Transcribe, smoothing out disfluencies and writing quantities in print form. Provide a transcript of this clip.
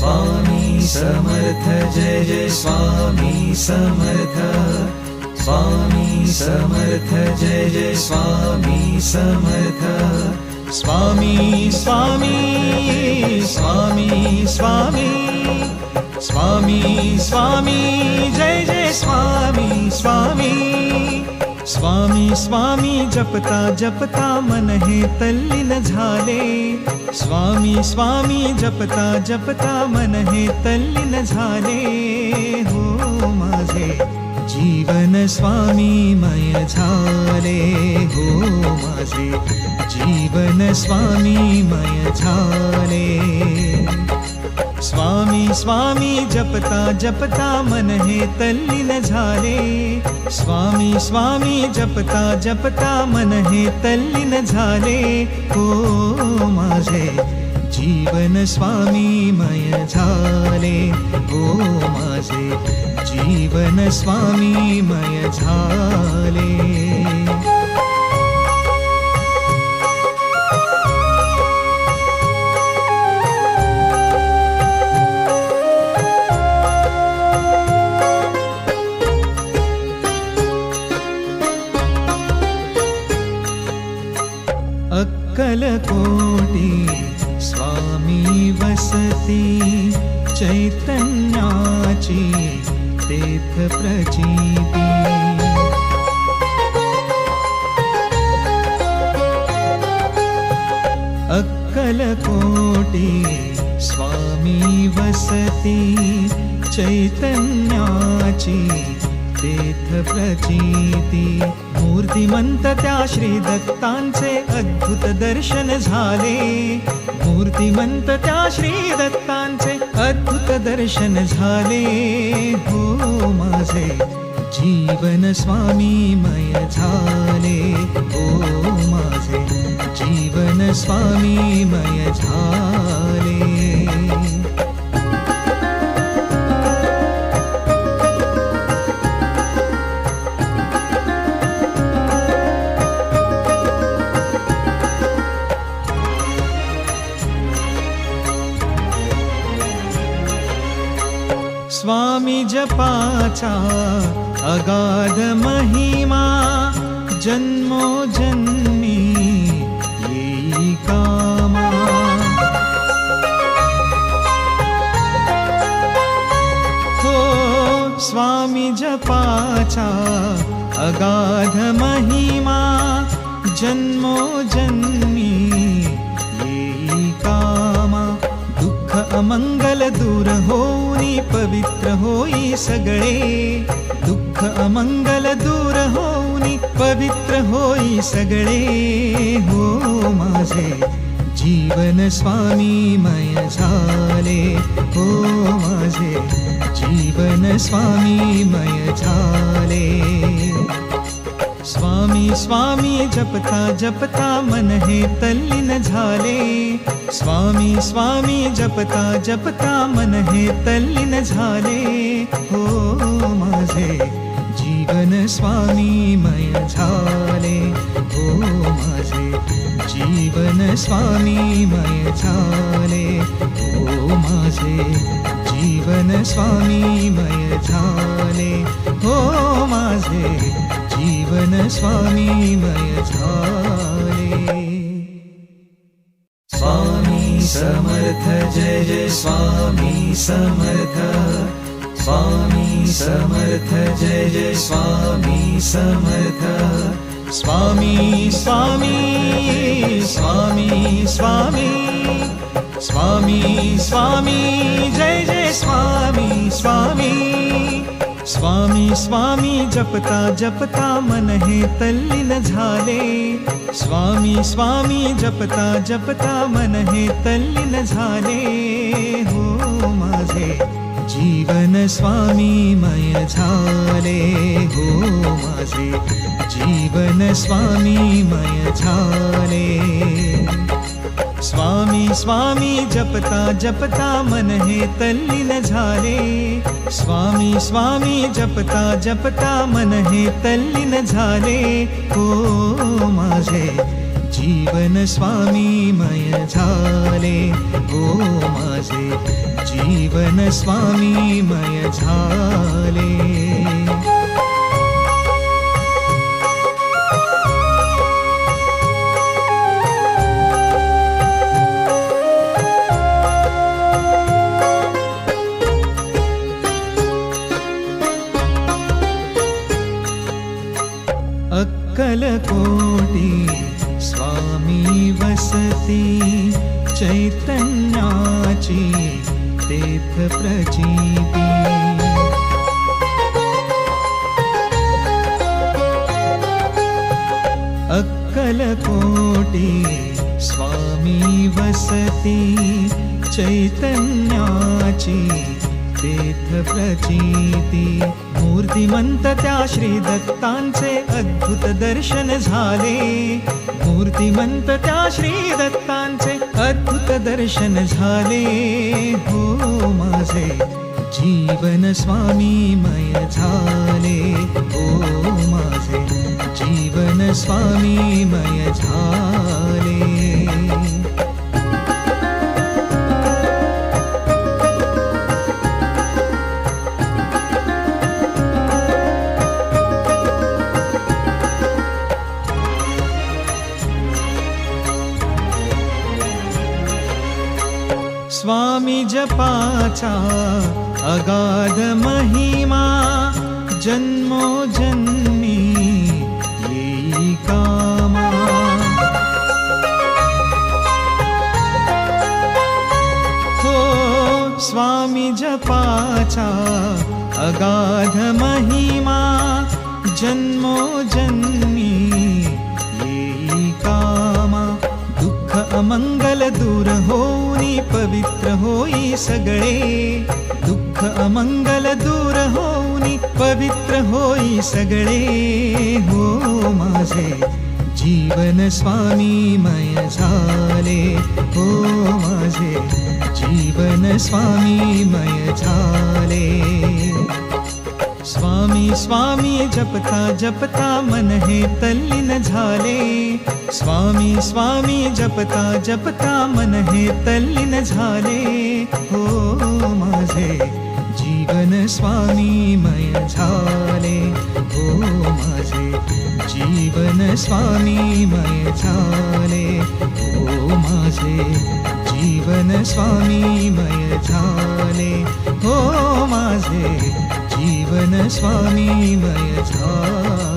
स्वामी समर्थ जय जय स्वामी समर्थ स्वामी समर्थ जय जय स्वामी समर्थ स्वामी स्वामी स्वामी स्वामी स्वामी स्वामी जय जय स्वामी स्वामी स्वामी स्वामी जपता जपता मन हे तल्लीन झाले स्वामी स्वामी जपता जपता मन हे तल्लीन झाले हो माझे जीवन स्वामीमय झाले हो माझे जीवन स्वामीमय झाले स्वामी स्वामी जपता जपता मन हे तल्लीन झाले स्वामी स्वामी जपता जपता मन हे तल्लीन झाले हो माझे जीवन स्वामीमय झाले हो माझे जीवन स्वामीमय झाले अक्कलकोटी स्वामी वसती चैतन्याची तेथ प्रचिती अक्कलकोटी स्वामी वसती चैतन्याची तेथ प्रचिती मूर्तिमंत त्या श्री दत्तांचे अद्भुत दर्शन झाले मूर्तिमंत त्या श्री दत्तांचे अद्भुत दर्शन झाले हो माझे जीवन स्वामीमय झाले हो माझे जीवन स्वामीमय झाले स्वामी जपाचा अगाध महिमा जन्मोजन्मी येई कामा हो स्वामी जपाचा अगाध महिमा जन्मोजन्मी येई कामा दुःख अमंगल दूर होई पवित्र होई सगळे दुःख अमंगल दूर होई पवित्र होई सगळे हो माझे जीवन स्वामीमय झाले हो माझे जीवन स्वामीमय झाले स्वामी स्वामी जपता जपता मन हे तल्लीन झाले स्वामी स्वामी जपता जपता मन हे तल्लीन झाले हो माझे जीवन स्वामीमय झाले हो माझे जीवन स्वामीमय झाले हो माझे जीवन स्वामीमय झाले हो माझे जीवन स्वामीमय झाले स्वामी समर्थ जय जय स्वामी समर्थ स्वामी समर्थ जय जय स्वामी समर्थ स्वामी स्वामी स्वामी स्वामी स्वामी स्वामी जय जय स्वामी स्वामी स्वामी स्वामी जपता जपता मन हे तल्लीन झाले स्वामी स्वामी जपता जपता मन हे तल्लीन झाले हो माझे जीवन स्वामीमय झाले हो माझे जीवन स्वामीमय झाले स्वामी स्वामी जपता जपता मन हे तल्लीन झाले स्वामी स्वामी जपता जपता मन हे तल्लीन झाले हो माझे जीवन स्वामीमय झाले हो माझे जीवन स्वामीमय झाले. अक्कलकोटी स्वामी वसती, चैतन्याची तेथ प्रचिती. अक्कलकोटी स्वामी वसती, चैतन्याची तेथ प्रचिती. मूर्तिमंत त्या श्री दत्तांचे अद्भुत दर्शन झाले. मूर्तिमंत त्या श्री दत्तांचे अद्भुत दर्शन झाले. हो माझे जीवन स्वामीमय झाले. हो माझे जीवन स्वामीमय झाले. स्वामी जपाचा अगाध महिमा, जन्मोजन्मी येई कामा. हो स्वामी जपाचा अगाध महिमा, जन्मोजन्मी येई कामा. दुःख अमंगल दूर होऊनी पवित्र होई सगळे. दुःख अमंगल दूर होऊनी पवित्र होई सगळे. हो माझे जीवन स्वामीमय झाले. हो माझे जीवन स्वामीमय झाले. स्वामी स्वामी जपता जपता मन हे तल्लीन झाले. स्वामी स्वामी जपता जपता मन हे तल्लीन झाले. हो माझे जीवन स्वामीमय झाले. हो माझे जीवन स्वामीमय झाले. हो माझे जीवन स्वामीमय झाले. हो माझे जीवन स्वामीमय झाले.